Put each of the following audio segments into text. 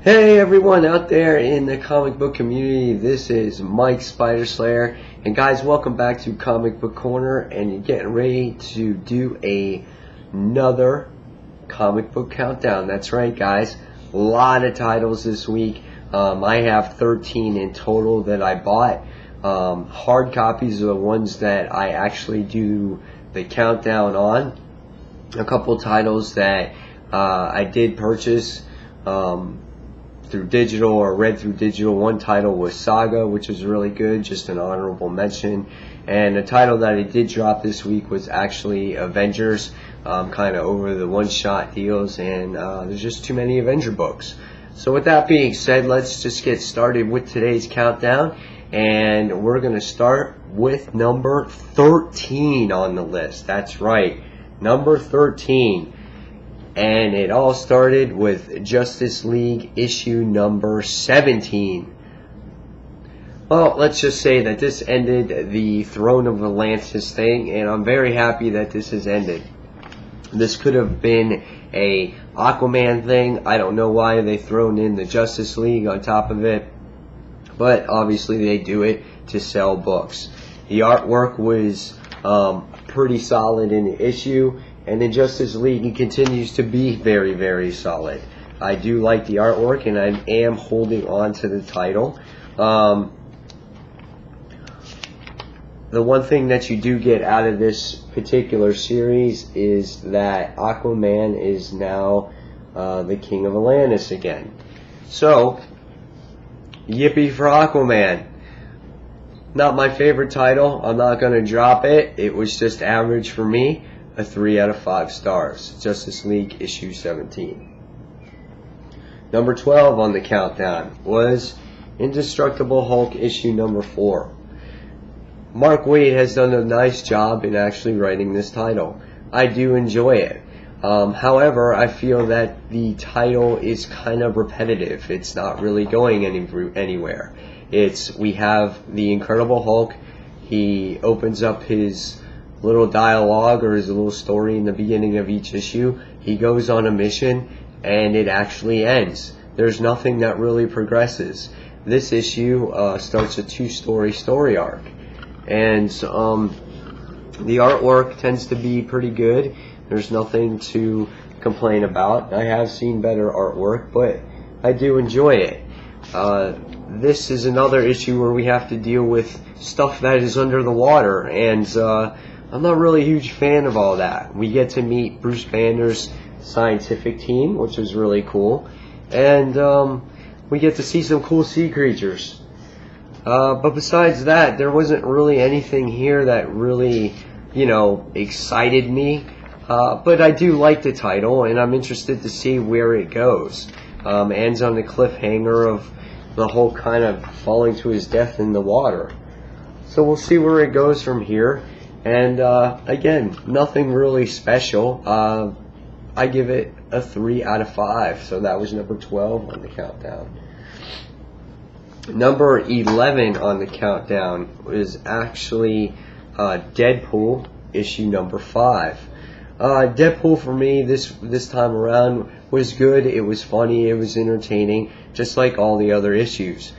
Hey everyone out there in the comic book community, this is Mike Spider Slayer, and guys, welcome back to Comic Book Corner, and you're getting ready to do another comic book countdown. That's right guys, a lot of titles this week. I have 13 in total that I bought. Hard copies are the ones that I actually do the countdown on. A couple titles that I did purchase through digital or read through digital. One title was Saga, which was really good, just an honorable mention. And a title that I did drop this week was actually Avengers, kind of over the one-shot deals, and there's just too many Avenger books. So with that being said, let's just get started with today's countdown, and we're going to start with number 13 on the list. That's right, number 13. And it all started with Justice League issue number 17. Well, let's just say that this ended the Throne of Atlantis thing, and I'm very happy that this has ended. This could have been a Aquaman thing. I don't know why they thrown in the Justice League on top of it, but obviously they do it to sell books. The artwork was pretty solid in the issue, and in Justice League it continues to be very, very solid. I do like the artwork, and I am holding on to the title. The one thing that you do get out of this particular series is that Aquaman is now the King of Atlantis again. So, yippee for Aquaman. Not my favorite title. I'm not going to drop it. It was just average for me. A 3 out of 5 stars. Justice League issue 17. Number 12 on the countdown was Indestructible Hulk issue number 4. Mark Waid has done a nice job in actually writing this title. I do enjoy it. However, I feel that the title is kind of repetitive. It's not really going anywhere. We have the Incredible Hulk. He opens up his little dialogue or his little story in the beginning of each issue. He goes on a mission and it actually ends. There's nothing that really progresses. This issue starts a 2-story arc, and the artwork tends to be pretty good. There's nothing to complain about. I have seen better artwork, but I do enjoy it. This is another issue where we have to deal with stuff that is under the water, and I'm not really a huge fan of all that. We get to meet Bruce Banner's scientific team, which is really cool, and we get to see some cool sea creatures. But besides that, there wasn't really anything here that really, excited me. But I do like the title, and I'm interested to see where it goes. Ends on the cliffhanger of the Hulk kind of falling to his death in the water. So we'll see where it goes from here. And again, nothing really special. I give it a 3 out of 5. So that was number 12 on the countdown. Number 11 on the countdown is actually Deadpool issue number 5. Deadpool for me this time around was good. It was funny. It was entertaining, just like all the other issues.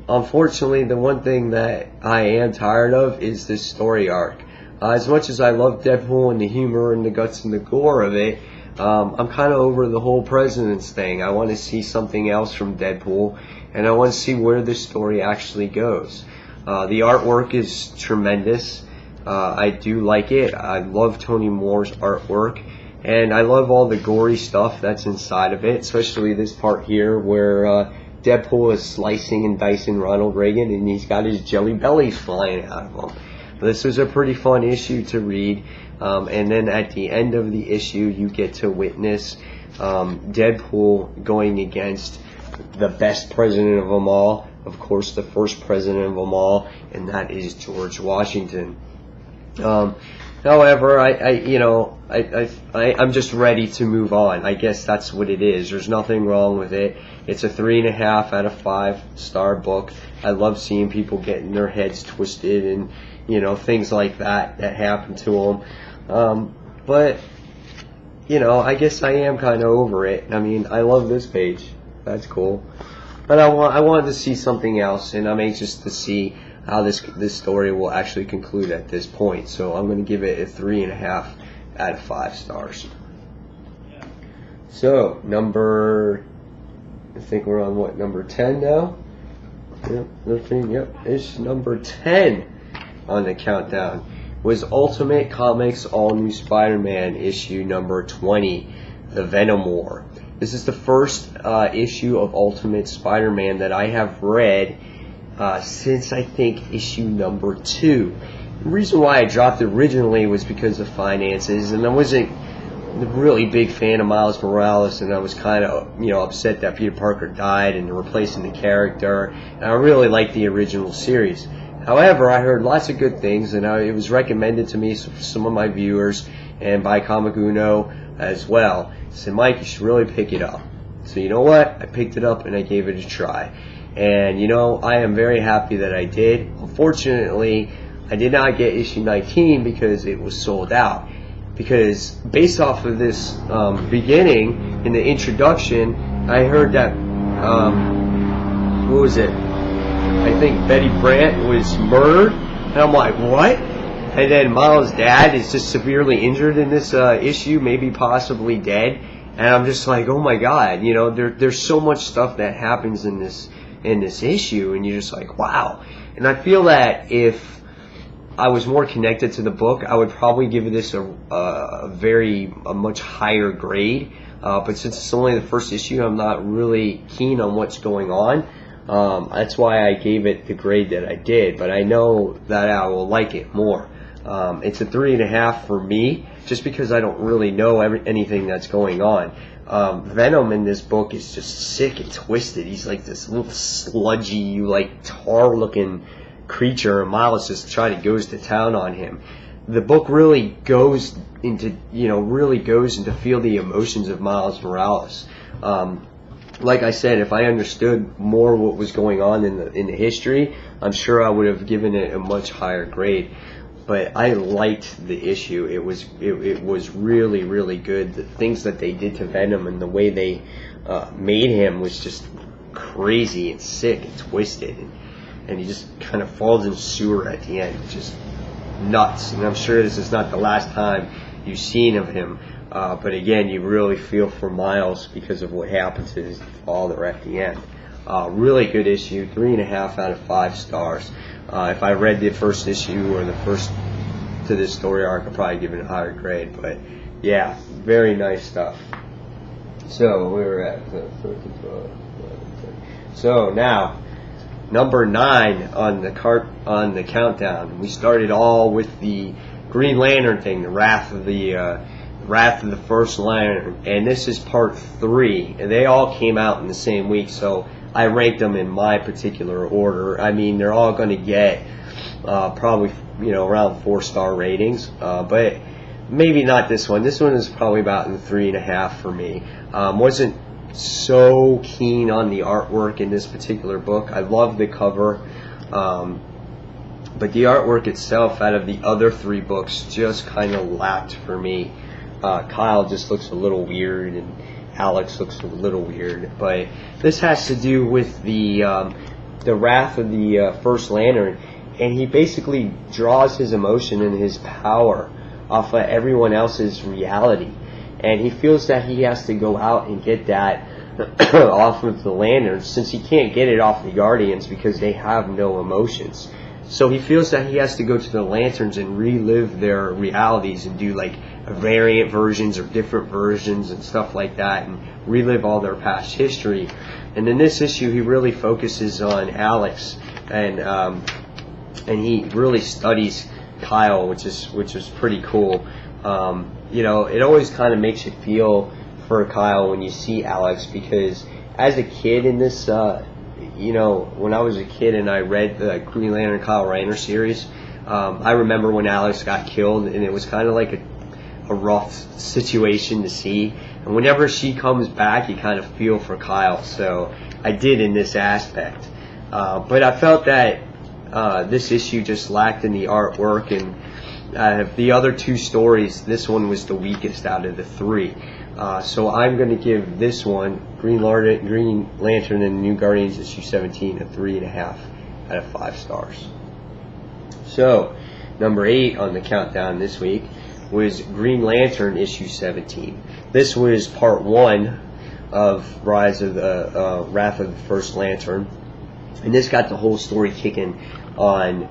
Unfortunately, the one thing that I am tired of is this story arc. As much as I love Deadpool and the humor and the guts and the gore of it, I'm kind of over the whole President's thing. I want to see something else from Deadpool, and I want to see where this story actually goes. The artwork is tremendous. I do like it. I love Tony Moore's artwork, and I love all the gory stuff that's inside of it, especially this part here where Deadpool is slicing and dicing Ronald Reagan, and he's got his jelly bellies flying out of him. This was a pretty fun issue to read, and then at the end of the issue, you get to witness Deadpool going against the best president of them all, of course, the first president of them all, and that is George Washington. However, I'm just ready to move on. I guess that's what it is. There's nothing wrong with it. It's a 3.5 out of 5 star book. I love seeing people getting their heads twisted and things like that happen to them. But I guess I am kind of over it. I mean, I love this page. that's cool. But I wanted to see something else, and I'm anxious to see how this story will actually conclude at this point. So I'm going to give it a 3.5 out of 5 stars. So I think we're on what, number 10 now? Yep, it's number 10 on the countdown. Was Ultimate Comics All New Spider-Man issue number 20, The Venom War. This is the first issue of Ultimate Spider-Man that I have read since I think issue number 2. The reason why I dropped it originally was because of finances, and I wasn't a really big fan of Miles Morales, and I was kind of upset that Peter Parker died and replacing the character, and I really liked the original series. However, I heard lots of good things, and it was recommended to me from some of my viewers and by Comic Uno as well. He said, Mike, you should really pick it up. So you know what? I picked it up and I gave it a try. And I am very happy that I did. Unfortunately, I did not get issue 19 because it was sold out. Because based off of this beginning, in the introduction, I heard that, what was it? I think Betty Brant was murdered. And I'm like, what? And then Miles' dad is just severely injured in this issue, maybe possibly dead. And I'm just like, oh my God, there's so much stuff that happens in this issue, and you're just like, wow. And I feel that if I was more connected to the book, I would probably give this a much higher grade. But since it's only the first issue, I'm not really keen on what's going on. That's why I gave it the grade that I did. But I know that I will like it more. It's a 3.5 for me, just because I don't really know anything that's going on. Venom in this book is just sick and twisted. He's like this little sludgy, tar-looking creature, and Miles just goes to town on him. The book really goes into feel the emotions of Miles Morales. Like I said, if I understood more what was going on in the history, I'm sure I would have given it a much higher grade. But I liked the issue. It was really, really good. The things that they did to Venom and the way they made him was just crazy and sick and twisted. And he just kind of falls in the sewer at the end. Just nuts. And I'm sure this is not the last time you've seen of him. But again, you really feel for Miles because of what happened to his father at the end. Really good issue. 3.5 out of 5 stars. If I read the first issue or the first to this story arc, I'd probably give it a higher grade. But yeah, very nice stuff. So we're at so now number 9 on the countdown. We started all with the Green Lantern thing, the Wrath of the First Lantern, and this is part 3. And they all came out in the same week, so I ranked them in my particular order. I mean, they're all going to get probably around 4-star ratings, but maybe not this one. This one is probably about in 3.5 for me. Wasn't so keen on the artwork in this particular book. I love the cover, but the artwork itself, out of the other 3 books, just kind of lacked for me. Kyle just looks a little weird, and Alex looks a little weird, but this has to do with the Wrath of the First Lantern, and he basically draws his emotion and his power off of everyone else's reality, and he feels that he has to go out and get that off of the Lanterns, since he can't get it off the Guardians because they have no emotions. So he feels that he has to go to the Lanterns and relive their realities and do variant versions or different versions and stuff like that, and relive all their past history. And in this issue, he really focuses on Alex, and he really studies Kyle, which is pretty cool. It always kind of makes you feel for Kyle when you see Alex, because as a kid in this, when I was a kid and I read the Green Lantern Kyle Rayner series, I remember when Alex got killed, and it was kind of like a rough situation to see. And whenever she comes back, you kind of feel for Kyle. So I did in this aspect. But I felt that this issue just lacked in the artwork, and the other 2 stories, this one was the weakest out of the 3. So I'm going to give this one, Green Lantern and the New Guardians issue 17, a 3.5 out of 5 stars. So number 8 on the countdown this week was Green Lantern issue 17. This was part 1 of Rise of the Wrath of the First Lantern, and this got the whole story kicking on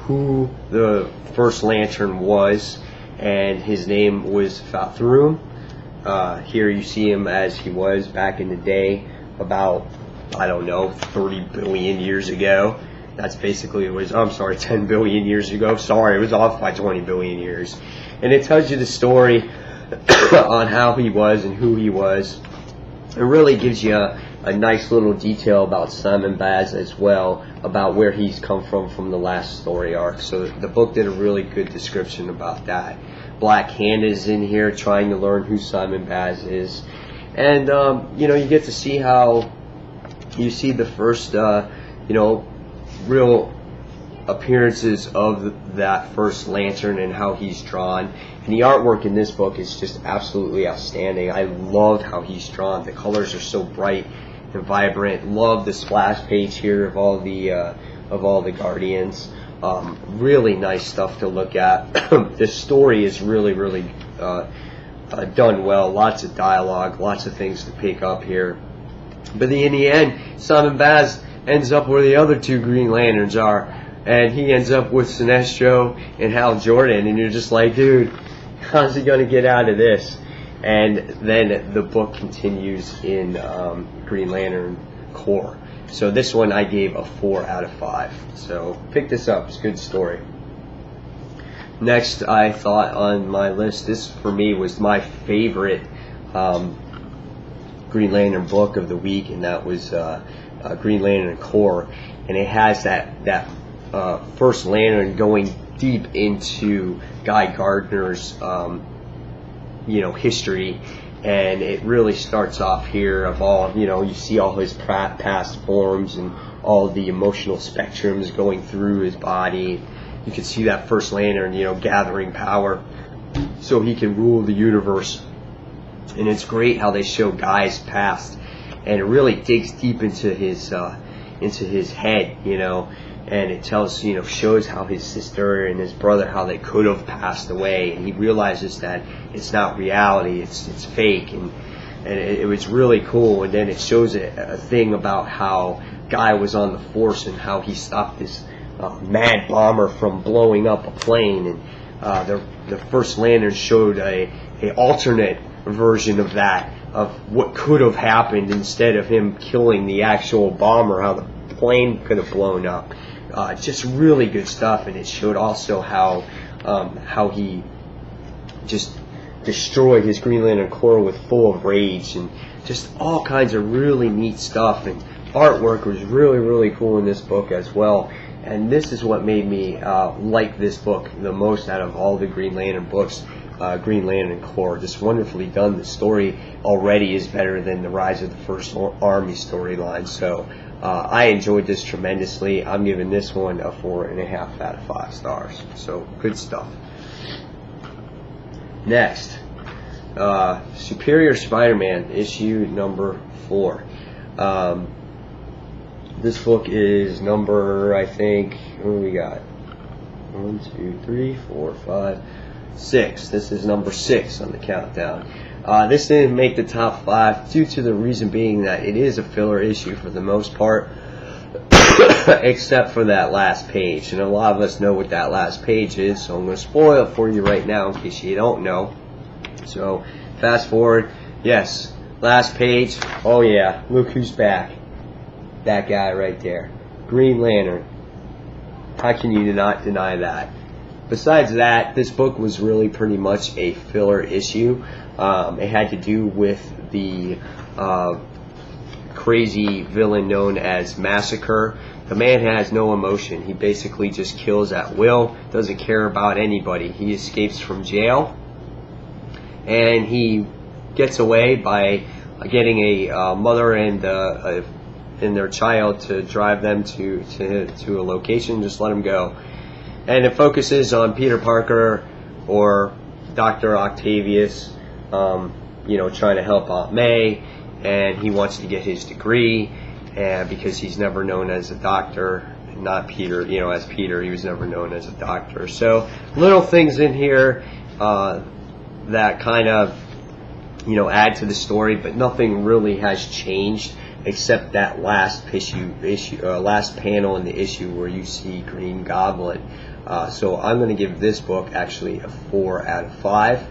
who the First Lantern was, and his name was Fathorum. Here you see him as he was back in the day, about, I don't know, 30 billion years ago. That's basically it was, I'm sorry, 10 billion years ago. Sorry, it was off by 20 billion years. And it tells you the story on how he was and who he was. It really gives you a nice little detail about Simon Baz as well, about where he's come from the last story arc. So the book did a really good description about that. Black Hand is in here trying to learn who Simon Baz is. And, you know, you get to see how you see the first, you know, real appearances of that First Lantern and how he's drawn. And the artwork in this book is just absolutely outstanding. I love how he's drawn. The colors are so bright and vibrant. Love the splash page here of all the Guardians. Really nice stuff to look at. The story is really done well. Lots of dialogue, lots of things to pick up here. But in the end, Simon Baz ends up where the other 2 Green Lanterns are, and he ends up with Sinestro and Hal Jordan, and you're just like, dude, how's he gonna get out of this? And then the book continues in Green Lantern Corps. So this one I gave a 4 out of 5. So pick this up, it's a good story. Next, I thought on my list, this for me was my favorite Green Lantern book of the week, and that was Green Lantern Corps. And it has that First Lantern going deep into Guy Gardner's you know, history, and it really starts off here of all, you know, you see all his past forms and all the emotional spectrums going through his body. You can see that First Lantern, you know, gathering power so he can rule the universe. And it's great how they show Guy's past, and it really digs deep into his head, you know, and it tells, you know, shows how his sister and his brother, how they could have passed away, and he realizes that it's not reality, it's fake, and it was really cool. And then it shows a thing about how Guy was on the Force and how he stopped this mad bomber from blowing up a plane, and the First Lantern showed a alternate version of that, of what could have happened instead of him killing the actual bomber, how the plane could have blown up. Just really good stuff. And it showed also how he just destroyed his Green Lantern Corps with full of rage, and just all kinds of really neat stuff. And artwork was really cool in this book as well. And this is what made me like this book the most out of all the Green Lantern books. Green Lantern Corps, just wonderfully done. The story already is better than the Rise of the First Army storyline, so I enjoyed this tremendously. I'm giving this one a 4.5 out of 5 stars. So good stuff. Next, Superior Spider-Man issue number 4. This book is number, I think, what do we got? 1, 2, 3, 4, 5, 6. This is number 6 on the countdown. This didn't make the top 5 due to the reason being that it is a filler issue for the most part, except for that last page. And a lot of us know what that last page is, so I'm going to spoil it for you right now in case you don't know. So fast forward. Yes, last page. Oh yeah, look who's back. That guy right there, Green Lantern. How can you not deny that? Besides that, this book was really pretty much a filler issue. It had to do with the crazy villain known as Massacre. The man has no emotion. He basically just kills at will, doesn't care about anybody. He escapes from jail, and he gets away by getting a mother and their child to drive them to a location. Just let them go. And it focuses on Peter Parker, or Dr. Octavius, trying to help Aunt May, and he wants to get his degree, and because he's never known as a doctor, not Peter, as Peter, he was never known as a doctor. So little things in here that kind of, add to the story, but nothing really has changed except that last last panel in the issue where you see Green Goblin. So I'm going to give this book actually a 4 out of 5.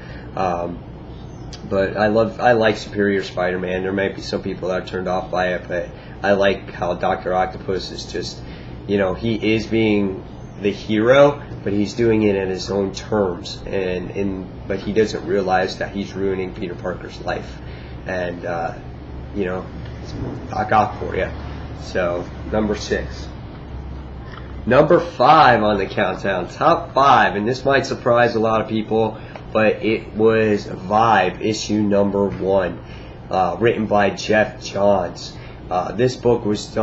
But I like Superior Spider-Man. There might be some people that are turned off by it, but I like how Dr. Octopus is just, he is being the hero, but he's doing it in his own terms, but he doesn't realize that he's ruining Peter Parker's life, and it's Doc Ock for you. So number 6. Number 5 on the countdown, top 5, and this might surprise a lot of people, but it was Vibe, issue number 1, written by Geoff Johns. This book was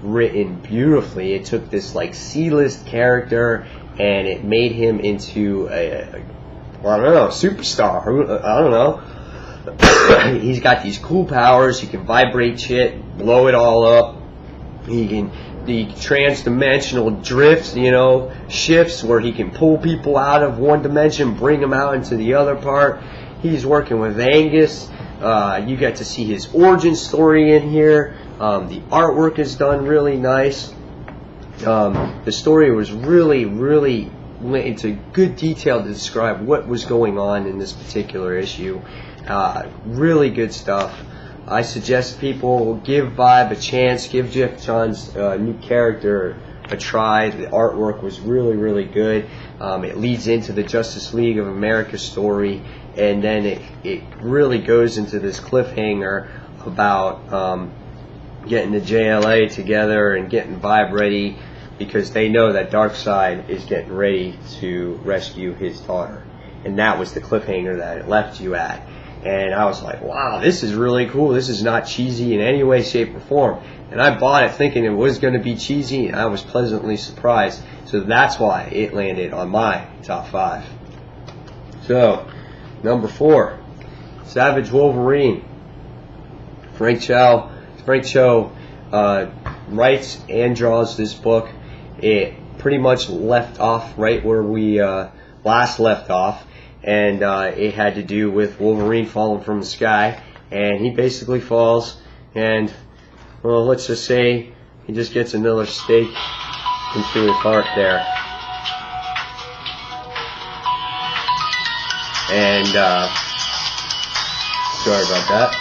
written beautifully. It took this like C-list character and it made him into a superstar. I don't know. He's got these cool powers. He can vibrate shit, blow it all up. The trans-dimensional drifts, shifts where he can pull people out of one dimension, bring them out into the other part. He's working with Angus. You get to see his origin story in here. The artwork is done really nice. The story was really went into good detail to describe what was going on in this particular issue. Really good stuff. I suggest people give Vibe a chance, give Geoff Johns' new character a try. The artwork was really good. It leads into the Justice League of America story, and then it really goes into this cliffhanger about getting the JLA together and getting Vibe ready, because they know that Darkseid is getting ready to rescue his daughter. And that was the cliffhanger that it left you at. And I was like, wow, this is really cool. This is not cheesy in any way, shape, or form. And I bought it thinking it was going to be cheesy, and I was pleasantly surprised. So that's why it landed on my top 5. So, number 4, Savage Wolverine. Frank Cho writes and draws this book. It pretty much left off right where we last left off. And it had to do with Wolverine falling from the sky, and he basically falls, and well, let's just say he just gets another stake into his heart there. And sorry about that.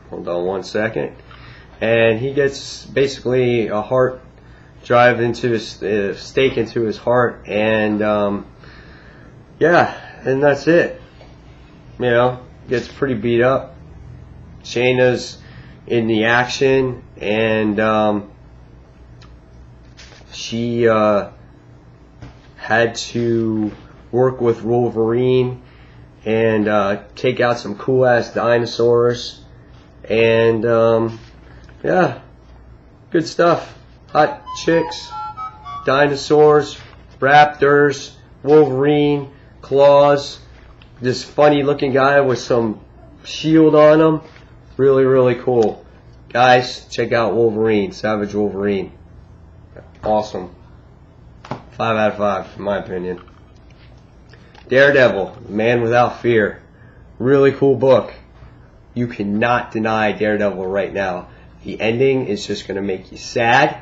Hold on one second. And he gets basically a heart drive into his stake into his heart, and yeah, and that's it. Gets pretty beat up. Shayna's in the action, and she had to work with Wolverine and take out some cool ass dinosaurs, and yeah, good stuff. Hot chicks, dinosaurs, raptors, Wolverine, claws, this funny looking guy with some shield on him. Really cool. Guys, check out Wolverine, Savage Wolverine. Awesome. 5 out of 5 in my opinion. Daredevil, Man Without Fear. Really cool book. You cannot deny Daredevil right now. The ending is just going to make you sad.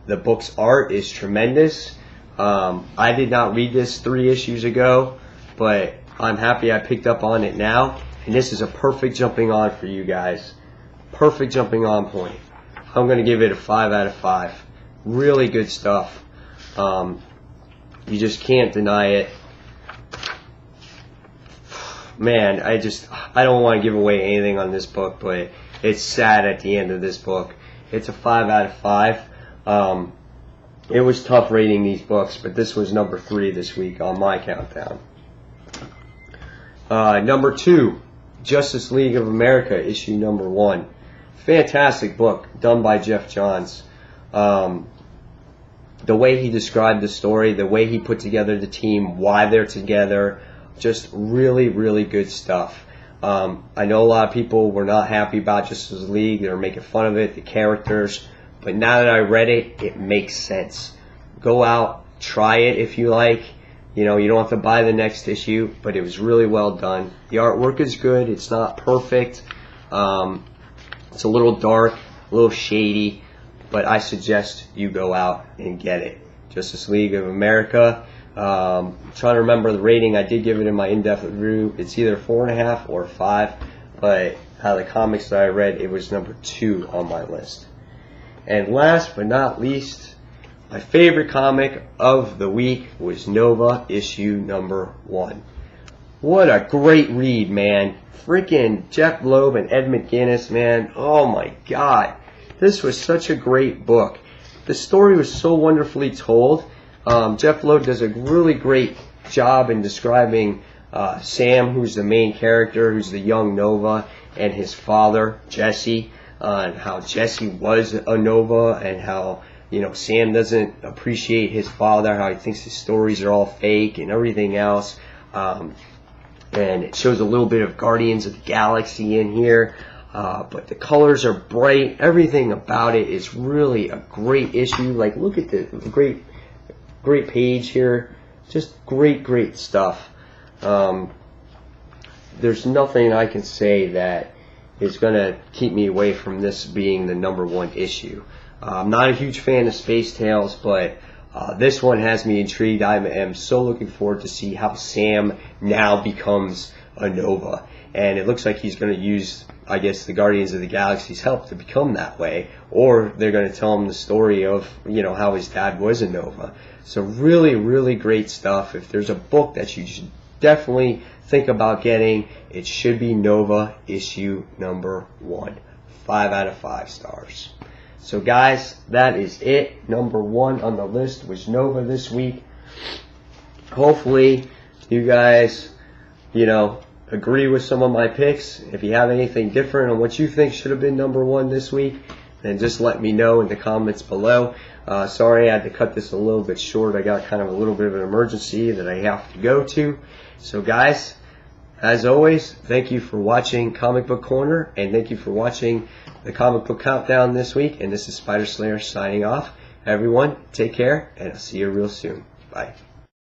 The book's art is tremendous. I did not read this 3 issues ago, but I'm happy I picked up on it now, and this is a perfect jumping on for you guys. Perfect jumping on point. I'm going to give it a 5 out of 5. Really good stuff. You just can't deny it. Man, I don't want to give away anything on this book, but it's sad at the end of this book. It's a 5 out of 5. It was tough rating these books, but this was number 3 this week on my countdown. Number 2, Justice League of America, issue number 1. Fantastic book, done by Geoff Johns. The way he described the story, the way he put together the team, why they're together, just really good stuff. I know a lot of people were not happy about Justice League. They were making fun of it, the characters. But now that I read it, it makes sense. Go out, try it if you like. You know, you don't have to buy the next issue, but it was really well done. The artwork is good. It's not perfect. It's a little dark, a little shady, but I suggest you go out and get it. Justice League of America. I'm trying to remember the rating. I did give it in my in-depth review. It's either 4.5 or 5, but out of the comics that I read, it was number 2 on my list. And last but not least, my favorite comic of the week was Nova issue number 1. What a great read, man. Freaking Jeff Loeb and Ed McGuinness, man. Oh my God. This was such a great book. The story was so wonderfully told. Jeff Loeb does a really great job in describing Sam, who's the main character, who's the young Nova, and his father, Jesse, and how Jesse was a Nova, and how, you know, Sam doesn't appreciate his father, how he thinks his stories are all fake and everything else. And it shows a little bit of Guardians of the Galaxy in here. But the colors are bright. Everything about it is really a great issue. Like, look at the great page here. Just great stuff. There's nothing I can say that is going to keep me away from this being the number 1 issue. I'm not a huge fan of Space Tales, but this one has me intrigued. I am so looking forward to see how Sam now becomes a Nova. And it looks like he's going to use, I guess, the Guardians of the Galaxy's help to become that way. Or they're going to tell him the story of, you know, how his dad was a Nova. So really great stuff. If there's a book that you should definitely think about getting, it should be Nova issue number 1. 5 out of 5 stars. So guys, that is it. Number 1 on the list was Nova this week. Hopefully you guys, you know, agree with some of my picks. If you have anything different on what you think should have been number 1 this week, then just let me know in the comments below. Sorry I had to cut this a little bit short. I got kind of a little bit of an emergency that I have to go to. So guys, as always, thank you for watching Comic Book Corner, and thank you for watching the Comic Book Countdown this week. And this is Spider Slayer signing off. Everyone, take care, and I'll see you real soon. Bye.